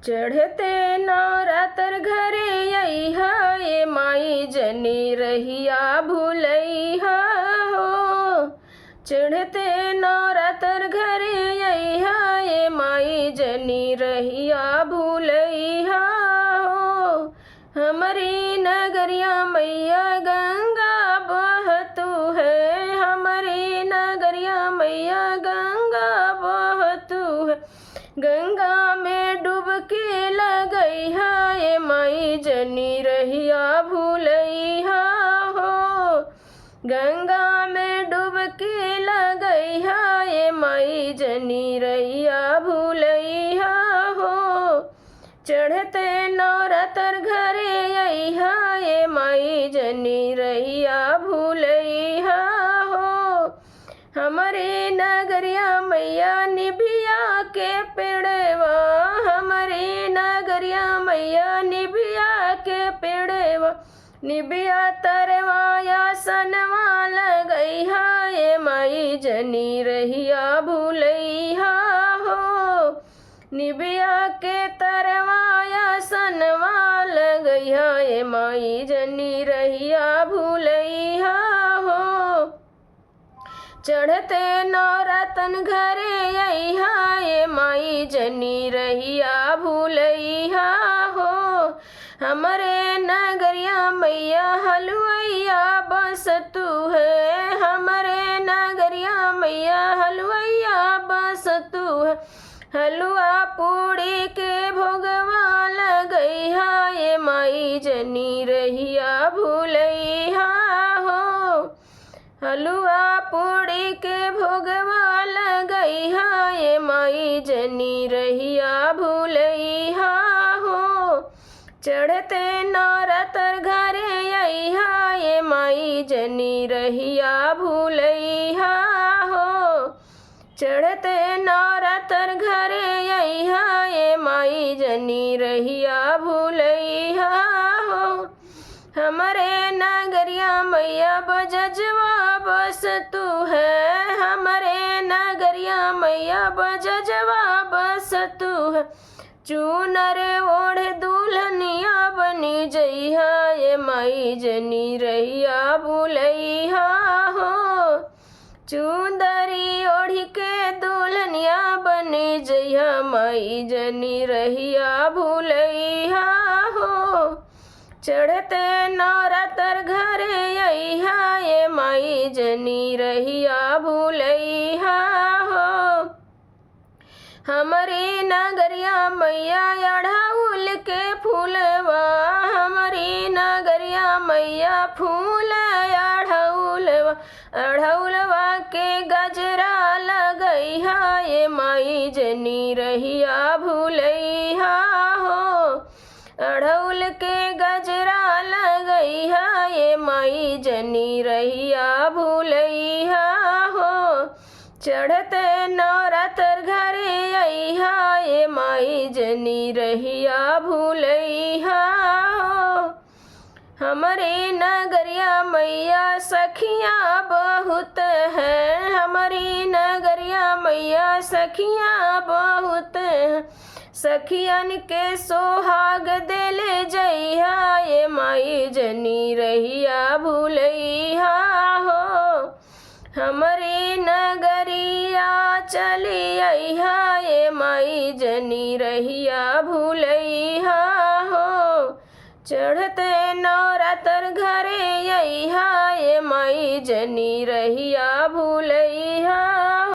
चढ़ते नवरात्र घरे अइहा ये माई जनी रहिया भूलैहा हो। चढ़ते नवरात्र घरे अइहा ये माई जनी रहिया भूलैहा हो। हमारी नगरिया मैया गंगा बहतू है, हमारी नगरिया मैया गंगा बहतू है। गंगा में डुबकी लगैहा ये माई जनी रहिया भूलैहा हो। गंगा में डुबकी लगैहा ये माई जनी रहिया भूलैहा हो। चढ़ते नवरात्र घरे अइहा ये माई जनी रहिया भूलैहा हो। हमारे नगरिया मैया निभिया के पेड़वा, हमारे नगरिया मैया निभिया के पेड़वा। निभिया तरवाया सनवा लगैहा ये माई जनी रहिया भूलैहा हो। निभिया के तरवाया सनवा लगैहा ये माई जनी रहिया भूलैहा हो। चढ़ते नवरातन घरे अइहा ये माई जनी रहिया भूलैहा हो। हमरे नगरिया मैया हलुवैया बस तू है, हमरे नगरिया मैया हलुवैया बस तू है। हलुआ पूड़ी के भोगवा लगैहा ये माई जनी रहिया भूलैहा हो। हलुआ पूड़ी के भोगवा लगैहा ये माई जनी रहिया भूलैहा हो। चढ़ते नवरात्र घरे अइहा ये माई जनी रहिया भूलैहा हो। चढ़ते नवरात्र घरे अइहा ये माई जनी रहिया भूलैहा हो। हमारे नगरिया मैया बजजवा बस तू है, हमारे नगरिया मैया बजजवा बस तू है। चूनर ओढ़ दुल्हनिया बनी जइहा ये माई जनी रहिया भूलैहा हो। चुंदरी ओढ़ी के दुल्हनिया बनी जइहा माई जनी रहिया भूलैहा हो। चढ़ते नवरात्र घरे अइहा ये माई जनी रहिया भूलैहा हो। हमारी नगरिया मैया अढ़ाउल के फूलवा, हमारी नगरिया मैया फूल अढ़ाउलवा। अढ़ाउलवा के गजरा लगैहा ये माई जनी रहिया भूलैहा हो। अढ़ौल के गजरा लगैहा ये माई जनी रहिया भूलैहा हो। चढ़ते नवरात्र घरे अइहा ये माई जनी रहिया भूलैहा हो। हमारी नगरिया मैया सखियाँ बहुत है, हमारी नगरिया मैया सखियाँ बहुत है। सखियन के सोहाग देले जइहा ये माई जनी रहिया भूलैहा हो। हमारी नगरिया चली अइहा ये माई जनी रहिया भूलैहा हो। चढ़ते नवरात्र घरे अइहा ये माई जनी रहिया भूलैहा।